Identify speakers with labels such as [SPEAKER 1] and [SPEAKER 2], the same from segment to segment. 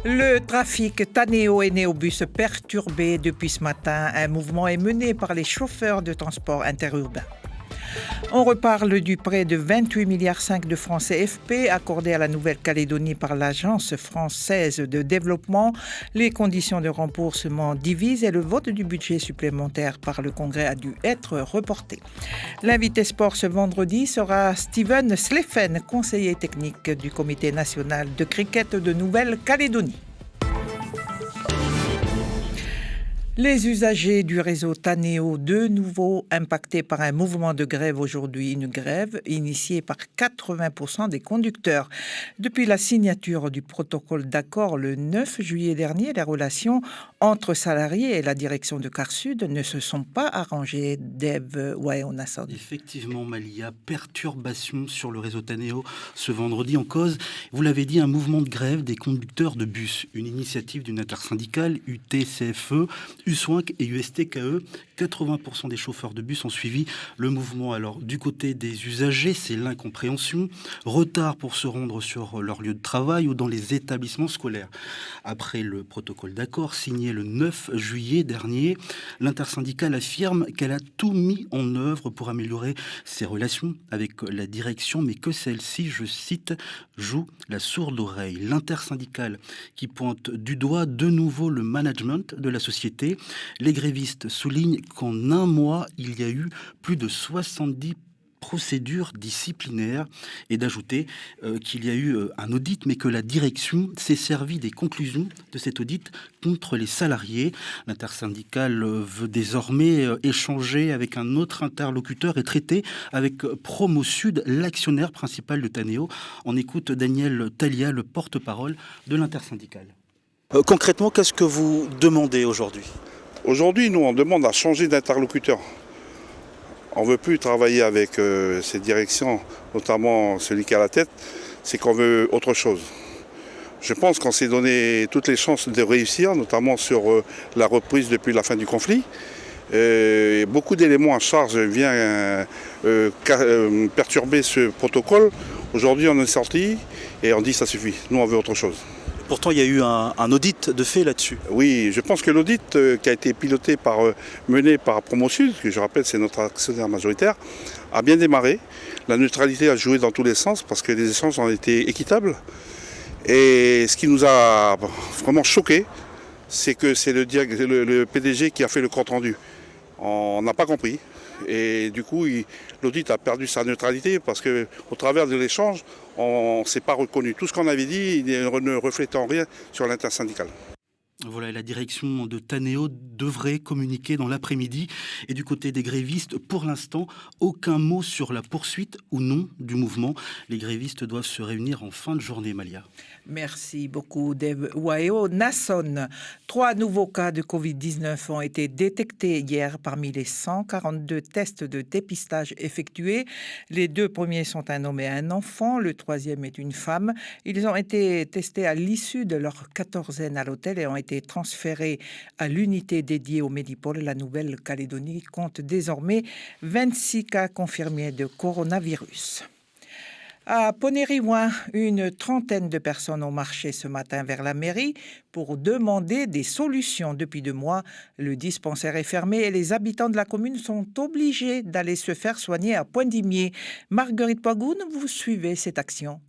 [SPEAKER 1] Le trafic Taneo et Néobus perturbé depuis ce matin. Un mouvement est mené par les chauffeurs de transport interurbain. On reparle du prêt de 28,5 milliards de francs CFP accordé à la Nouvelle-Calédonie par l'Agence française de développement. Les conditions de remboursement divisent et le vote du budget supplémentaire par le Congrès a dû être reporté. L'invité sport ce vendredi sera Steven Sleffen, conseiller technique du Comité national de cricket de Nouvelle-Calédonie. Les usagers du réseau Taneo, de nouveau impactés par un mouvement de grève aujourd'hui, une grève initiée par 80% des conducteurs. Depuis la signature du protocole d'accord le 9 juillet dernier, les relations entre salariés et la direction de Car Sud ne se sont pas arrangées. Dave Wayo-Nasson.
[SPEAKER 2] Effectivement, Malia, perturbation sur le réseau Taneo ce vendredi en cause. Vous l'avez dit, un mouvement de grève des conducteurs de bus, une initiative d'une intersyndicale UTCFE, USWINC et USTKE. 80% des chauffeurs de bus ont suivi le mouvement. Alors, du côté des usagers, c'est l'incompréhension. Retard pour se rendre sur leur lieu de travail ou dans les établissements scolaires. Après le protocole d'accord signé le 9 juillet dernier, l'intersyndicale affirme qu'elle a tout mis en œuvre pour améliorer ses relations avec la direction, mais que celle-ci, je cite, joue la sourde oreille. L'intersyndicale qui pointe du doigt de nouveau le management de la société. Les grévistes soulignent qu'en un mois, il y a eu plus de 70 procédures disciplinaires et d'ajouter qu'il y a eu un audit, mais que la direction s'est servie des conclusions de cet audit contre les salariés. L'intersyndicale veut désormais échanger avec un autre interlocuteur et traiter avec Promo Sud, l'actionnaire principal de Taneo. On écoute Daniel Talia, le porte-parole de l'intersyndicale.
[SPEAKER 3] Concrètement, qu'est-ce que vous demandez aujourd'hui ?
[SPEAKER 4] Aujourd'hui, nous, on demande à changer d'interlocuteur. On ne veut plus travailler avec ces directions, notamment celui qui a la tête, c'est qu'on veut autre chose. Je pense qu'on s'est donné toutes les chances de réussir, notamment sur la reprise depuis la fin du conflit. Beaucoup d'éléments en charge viennent perturber ce protocole. Aujourd'hui, on est sorti et on dit ça suffit. Nous, on veut autre chose.
[SPEAKER 3] Pourtant, il y a eu un audit de fait là-dessus.
[SPEAKER 4] Oui, je pense que l'audit qui a été piloté mené par Promo Sud, que je rappelle c'est notre actionnaire majoritaire, a bien démarré. La neutralité a joué dans tous les sens parce que les échanges ont été équitables. Et ce qui nous a vraiment choqué, c'est que c'est le PDG qui a fait le compte rendu. On n'a pas compris. Et du coup, l'audit a perdu sa neutralité parce qu'au travers de l'échange, on ne s'est pas reconnu. Tout ce qu'on avait dit ne reflétait en rien sur l'intersyndicale.
[SPEAKER 2] Voilà, la direction de Taneo devrait communiquer dans l'après-midi. Et du côté des grévistes, pour l'instant, aucun mot sur la poursuite ou non du mouvement. Les grévistes doivent se réunir en fin de journée, Malia.
[SPEAKER 1] Merci beaucoup, Dave Wayo-Nasson. 3 nouveaux cas de Covid-19 ont été détectés hier parmi les 142 tests de dépistage effectués. Les 2 premiers sont un homme et un enfant. Le 3e est une femme. Ils ont été testés à l'issue de leur 14e à l'hôtel et ont été transférés à l'unité dédiée au Médipôle. La Nouvelle-Calédonie compte désormais 26 cas confirmés de coronavirus. À Ponériouin, une trentaine de personnes ont marché ce matin vers la mairie pour demander des solutions. Depuis 2 mois, le dispensaire est fermé et les habitants de la commune sont obligés d'aller se faire soigner à Poindimier. Marguerite Poigoun, vous suivez cette action?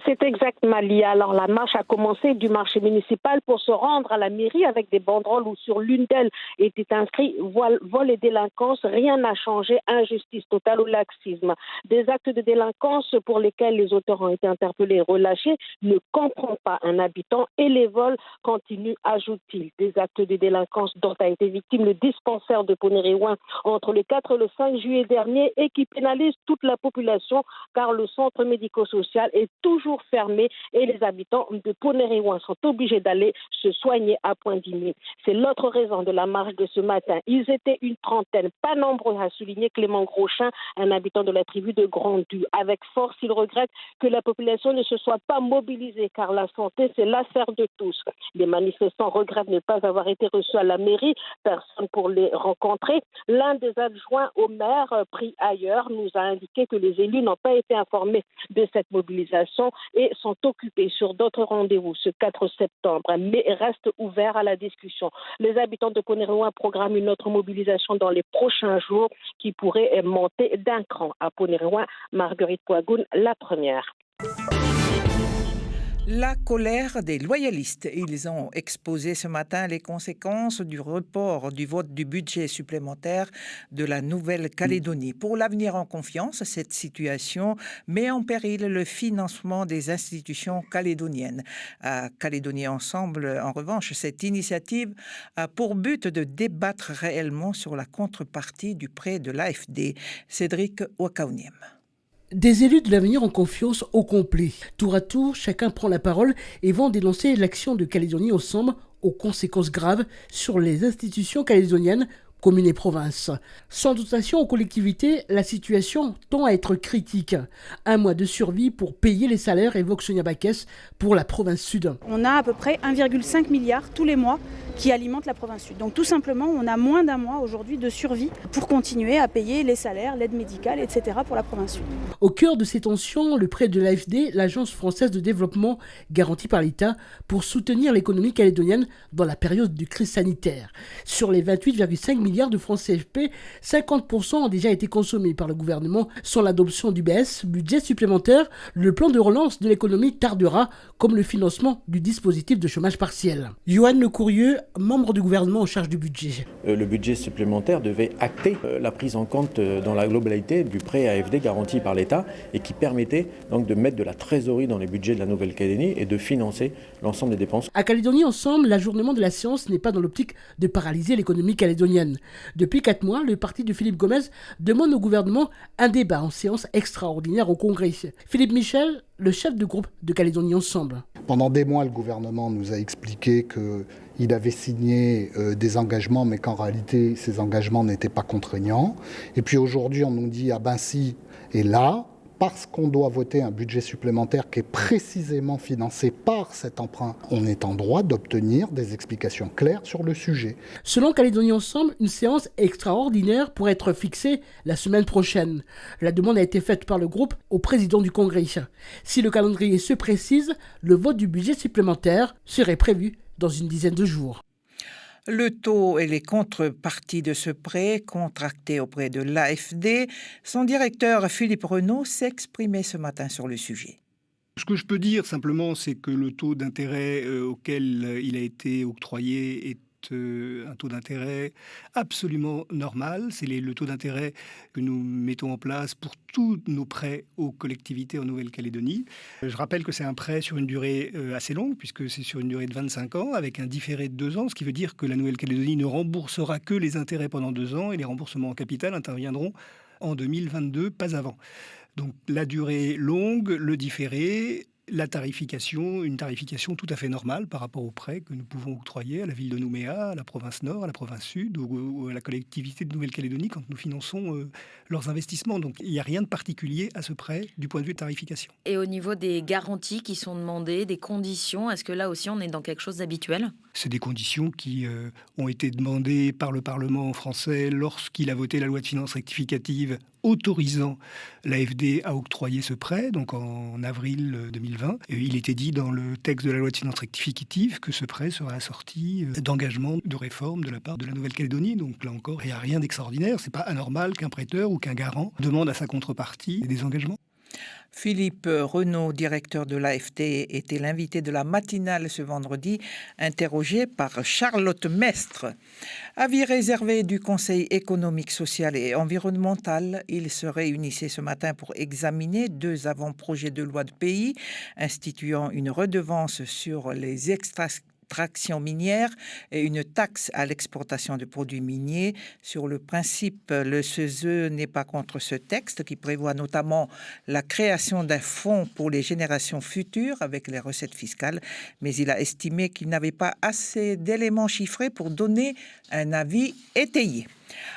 [SPEAKER 5] C'est exact, Malia. Alors, la marche a commencé du marché municipal pour se rendre à la mairie avec des banderoles où sur l'une d'elles était inscrit vol et délinquance, rien n'a changé, injustice totale ou laxisme. Des actes de délinquance pour lesquels les auteurs ont été interpellés et relâchés ne comprend pas un habitant et les vols continuent, ajoute-t-il. Des actes de délinquance dont a été victime le dispensaire de Ponériouin entre le 4 et le 5 juillet dernier et qui pénalise toute la population car le centre médico-social est toujours fermées et les habitants de Poneriouan sont obligés d'aller se soigner à Pointe-Dini. C'est l'autre raison de la marche de ce matin. Ils étaient une trentaine, pas nombreux, a souligné Clément Grochin, un habitant de la tribu de Grand-Du. Avec force, il regrette que la population ne se soit pas mobilisée car la santé, c'est l'affaire de tous. Les manifestants regrettent ne pas avoir été reçus à la mairie, personne pour les rencontrer. L'un des adjoints au maire, pris ailleurs, nous a indiqué que les élus n'ont pas été informés de cette mobilisation et sont occupés sur d'autres rendez-vous ce 4 septembre, mais restent ouverts à la discussion. Les habitants de Poneriouan programment une autre mobilisation dans les prochains jours qui pourrait monter d'un cran. À Poneriouan, Marguerite Poagoun, la première.
[SPEAKER 1] La colère des loyalistes. Ils ont exposé ce matin les conséquences du report du vote du budget supplémentaire de la Nouvelle-Calédonie. Pour l'avenir en confiance, cette situation met en péril le financement des institutions calédoniennes. À Calédonie Ensemble, en revanche, cette initiative a pour but de débattre réellement sur la contrepartie du prêt de l'AFD. Cédric Wakauniem.
[SPEAKER 6] Des élus de l'avenir en confiance au complet. Tour à tour, chacun prend la parole et vont dénoncer l'action de Calédonie Ensemble aux conséquences graves sur les institutions calédoniennes, communes et provinces. Sans dotation aux collectivités, la situation tend à être critique. Un mois de survie pour payer les salaires, évoque Sonia Bakes pour la province sud.
[SPEAKER 7] On a à peu près 1,5 milliard tous les mois qui alimentent la province sud. Donc tout simplement, on a moins d'un mois aujourd'hui de survie pour continuer à payer les salaires, l'aide médicale, etc. pour la province sud.
[SPEAKER 6] Au cœur de ces tensions, le prêt de l'AFD, l'Agence française de développement garanti par l'État pour soutenir l'économie calédonienne dans la période de crise sanitaire. Sur les 28,5 milliards de francs CFP, 50% ont déjà été consommés par le gouvernement. Sans l'adoption du BS, budget supplémentaire, le plan de relance de l'économie tardera, comme le financement du dispositif de chômage partiel. Yoann Le Courrieux, membre du gouvernement en charge du budget.
[SPEAKER 8] Le budget supplémentaire devait acter la prise en compte dans la globalité du prêt AFD garanti par l'État et qui permettait donc de mettre de la trésorerie dans les budgets de la Nouvelle-Calédonie et de financer l'ensemble des dépenses.
[SPEAKER 6] À Calédonie Ensemble, l'ajournement de la séance n'est pas dans l'optique de paralyser l'économie calédonienne. Depuis 4 mois, le parti de Philippe Gomez demande au gouvernement un débat en séance extraordinaire au Congrès. Philippe Michel, le chef de groupe de Calédonie Ensemble.
[SPEAKER 9] Pendant des mois, le gouvernement nous a expliqué qu'il avait signé des engagements, mais qu'en réalité, ces engagements n'étaient pas contraignants. Et puis aujourd'hui, on nous dit, ah ben si, et là, parce qu'on doit voter un budget supplémentaire qui est précisément financé par cet emprunt, on est en droit d'obtenir des explications claires sur le sujet.
[SPEAKER 6] Selon Calédonie Ensemble, une séance extraordinaire pourrait être fixée la semaine prochaine. La demande a été faite par le groupe au président du Congrès. Si le calendrier se précise, le vote du budget supplémentaire serait prévu dans une dizaine de jours.
[SPEAKER 1] Le taux et les contreparties de ce prêt contracté auprès de l'AFD, son directeur Philippe Renaud s'exprimait ce matin sur le sujet.
[SPEAKER 10] Ce que je peux dire simplement, c'est que le taux d'intérêt auquel il a été octroyé est un taux d'intérêt absolument normal. C'est le taux d'intérêt que nous mettons en place pour tous nos prêts aux collectivités en Nouvelle-Calédonie. Je rappelle que c'est un prêt sur une durée assez longue, puisque c'est sur une durée de 25 ans, avec un différé de 2 ans, ce qui veut dire que la Nouvelle-Calédonie ne remboursera que les intérêts pendant 2 ans et les remboursements en capital interviendront en 2022, pas avant. Donc la durée longue, le différé, la tarification, une tarification tout à fait normale par rapport aux prêts que nous pouvons octroyer à la ville de Nouméa, à la province Nord, à la province Sud ou à la collectivité de Nouvelle-Calédonie quand nous finançons leurs investissements. Donc il n'y a rien de particulier à ce prêt du point de vue de tarification.
[SPEAKER 11] Et au niveau des garanties qui sont demandées, des conditions, est-ce que là aussi on est dans quelque chose d'habituel ?
[SPEAKER 10] C'est des conditions qui ont été demandées par le Parlement français lorsqu'il a voté la loi de finances rectificative autorisant l'AFD à octroyer ce prêt, donc en avril 2020. Et il était dit dans le texte de la loi de finances rectificative que ce prêt serait assorti d'engagements de réforme de la part de la Nouvelle-Calédonie. Donc là encore, il n'y a rien d'extraordinaire. C'est pas anormal qu'un prêteur ou qu'un garant demande à sa contrepartie des engagements.
[SPEAKER 1] Philippe Renaud, directeur de l'AFD, était l'invité de la matinale ce vendredi, interrogé par Charlotte Mestre. Avis réservé du Conseil économique, social et environnemental, il se réunissait ce matin pour examiner 2 avant-projets de loi de pays instituant une redevance sur les extractions extraction minière et une taxe à l'exportation de produits miniers. Sur le principe, le CESE n'est pas contre ce texte qui prévoit notamment la création d'un fonds pour les générations futures avec les recettes fiscales, mais il a estimé qu'il n'avait pas assez d'éléments chiffrés pour donner un avis étayé.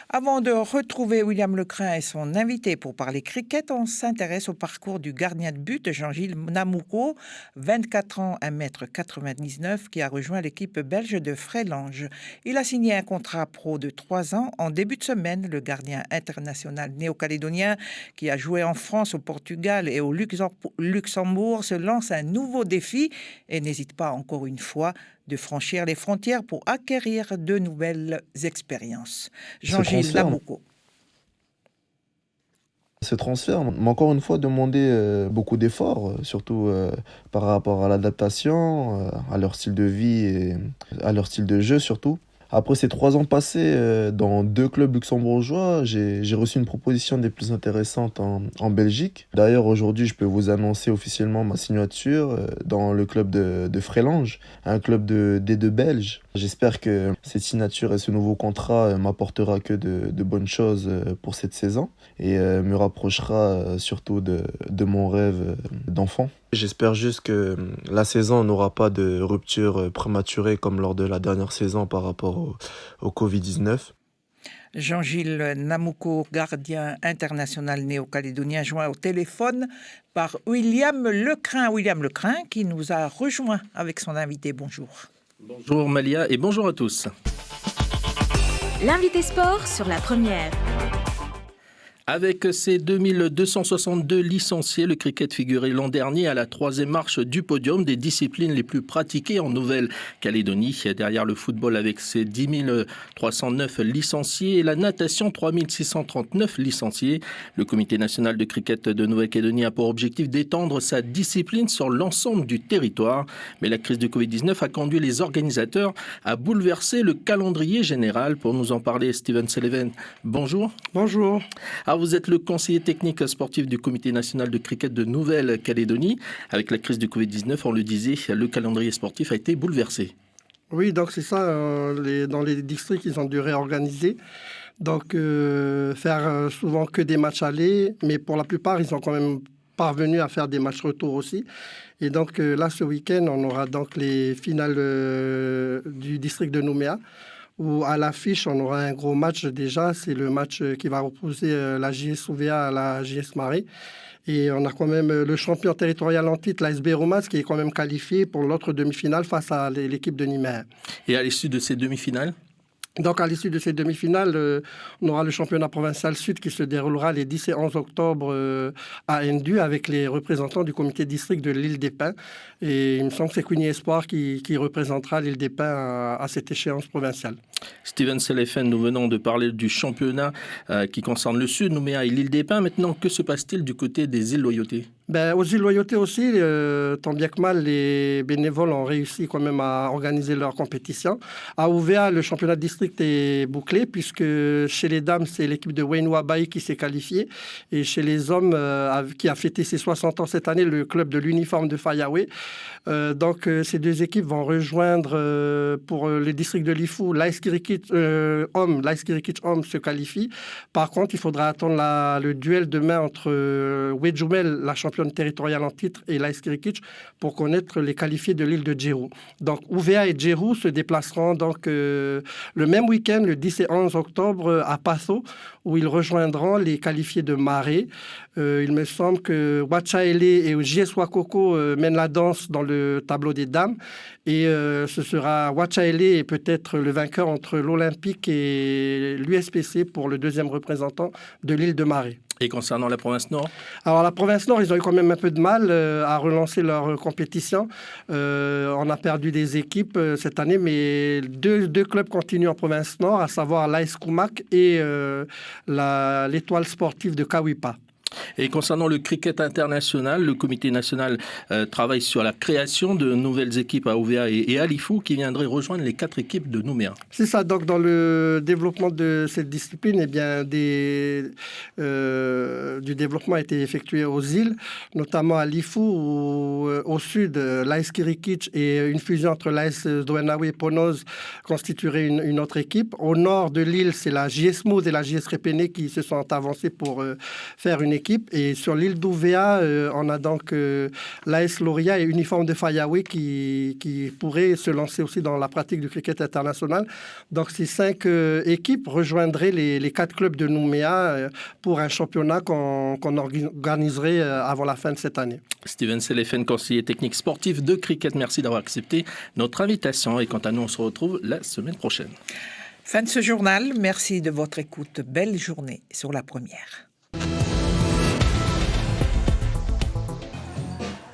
[SPEAKER 1] Avant de retrouver William Lecrin et son invité pour parler cricket, on s'intéresse au parcours du gardien de but Jean-Gilles Namouko, 24 ans, 1m99, qui a rejoint l'équipe belge de Frélange. Il a signé un contrat pro de 3 ans en début de semaine. Le gardien international néo-calédonien, qui a joué en France, au Portugal et au Luxembourg, se lance un nouveau défi et n'hésite pas encore une fois de franchir les frontières pour acquérir de nouvelles expériences. Jean-Gilles Namouko.
[SPEAKER 12] Ce transfert m'a encore une fois demandé beaucoup d'efforts, surtout par rapport à l'adaptation, à leur style de vie et à leur style de jeu surtout. Après ces 3 ans passés dans 2 clubs luxembourgeois, j'ai reçu une proposition des plus intéressantes en Belgique. D'ailleurs, aujourd'hui, je peux vous annoncer officiellement ma signature dans le club de Frélange, un club de D2 belge. J'espère que cette signature et ce nouveau contrat m'apportera que de bonnes choses pour cette saison et me rapprochera surtout de mon rêve d'enfant. J'espère juste que la saison n'aura pas de rupture prématurée comme lors de la dernière saison par rapport au Covid-19.
[SPEAKER 1] Jean-Gilles Namouko, gardien international néo-calédonien, joint au téléphone par William Lecrin. William Lecrin qui nous a rejoint avec son invité. Bonjour.
[SPEAKER 13] Bonjour Malia et bonjour à tous.
[SPEAKER 14] L'invité sport sur la première.
[SPEAKER 13] Avec ses 2262 licenciés, le cricket figurait l'an dernier à la 3e marche du podium des disciplines les plus pratiquées en Nouvelle-Calédonie. Derrière le football avec ses 10 309 licenciés et la natation 3639 licenciés. Le Comité national de cricket de Nouvelle-Calédonie a pour objectif d'étendre sa discipline sur l'ensemble du territoire. Mais la crise du Covid-19 a conduit les organisateurs à bouleverser le calendrier général. Pour nous en parler, Steven Sullivan, bonjour.
[SPEAKER 15] Bonjour.
[SPEAKER 13] Vous êtes le conseiller technique sportif du Comité national de cricket de Nouvelle-Calédonie. Avec la crise du Covid-19, on le disait, le calendrier sportif a été bouleversé.
[SPEAKER 15] Oui, donc c'est ça. Dans les districts, ils ont dû réorganiser. Donc, faire souvent que des matchs allés. Mais pour la plupart, ils ont quand même parvenu à faire des matchs retour aussi. Et donc, là, ce week-end, on aura donc les finales du district de Nouméa, où à l'affiche, on aura un gros match déjà. C'est le match qui va opposer la JS Ouvéa à la JS Marais. Et on a quand même le champion territorial en titre, l'ASB Romas, qui est quand même qualifié pour l'autre demi-finale face à l'équipe de Nîmes.
[SPEAKER 13] Et à l'issue de ces demi-finales ?
[SPEAKER 15] Donc, à l'issue de ces demi-finales, on aura le championnat provincial sud qui se déroulera les 10 et 11 octobre à Ndu avec les représentants du comité district de l'île des Pins. Et il me semble que c'est Cuny Espoir qui représentera l'île des Pins à cette échéance provinciale.
[SPEAKER 13] Steven Selefen, nous venons de parler du championnat qui concerne le sud, Nouméa et l'île des Pins. Maintenant, que se passe-t-il du côté des îles Loyauté ?
[SPEAKER 15] Aux îles Loyauté aussi, tant bien que mal, les bénévoles ont réussi quand même à organiser leur compétition. À Ouvéa, le championnat de district est bouclé puisque chez les dames, c'est l'équipe de Wayne Wabai qui s'est qualifiée. Et chez les hommes, qui a fêté ses 60 ans cette année, le club de l'uniforme de Fayaoué. Donc, ces deux équipes vont rejoindre pour le district de Lifou. L'Ice Kirikit Homme se qualifie. Par contre, il faudra attendre le duel demain entre Wedjoumel, la championne territoriale en titre, et l'Ice Kirikit pour connaître les qualifiés de l'île de Djerou. Donc, Ouvéa et Djerou se déplaceront donc le même week-end, le 10 et 11 octobre, à Passo, où ils rejoindront les qualifiés de Marais. Il me semble que Wachaele et JS Wakoko mènent la danse dans le tableau des dames. Et ce sera Wachaele et peut-être le vainqueur entre l'Olympique et l'USPC pour le deuxième représentant de l'île de Marais.
[SPEAKER 13] Et concernant la province Nord ?
[SPEAKER 15] Alors, la province Nord, ils ont eu quand même un peu de mal à relancer leur compétition. On a perdu des équipes cette année, mais deux clubs continuent en province Nord, à savoir l'AS Koumak et l'Étoile sportive de Kawipa.
[SPEAKER 13] Et concernant le cricket international, le comité national travaille sur la création de nouvelles équipes à OVA et à Lifou qui viendraient rejoindre les 4 équipes de Nouméa.
[SPEAKER 15] C'est ça, donc dans le développement de cette discipline, eh bien, du développement a été effectué aux îles, notamment à Lifou, où au sud, l'AS Kirikic et une fusion entre l'AS Douenaoui et Ponoz constitueraient une autre équipe. Au nord de l'île, c'est la JS Mouz et la JS Repene qui se sont avancées pour faire une équipe. Et sur l'île d'Ouvéa, on a donc l'AS Loria et Uniforme de Fayaoui qui pourraient se lancer aussi dans la pratique du cricket international. Donc ces 5 équipes rejoindraient les 4 clubs de Nouméa pour un championnat qu'on organiserait avant la fin de cette année.
[SPEAKER 13] Steven Selefen, conseiller technique sportif de cricket, merci d'avoir accepté notre invitation. Et quant à nous, on se retrouve la semaine prochaine.
[SPEAKER 1] Fin de ce journal. Merci de votre écoute. Belle journée sur La Première.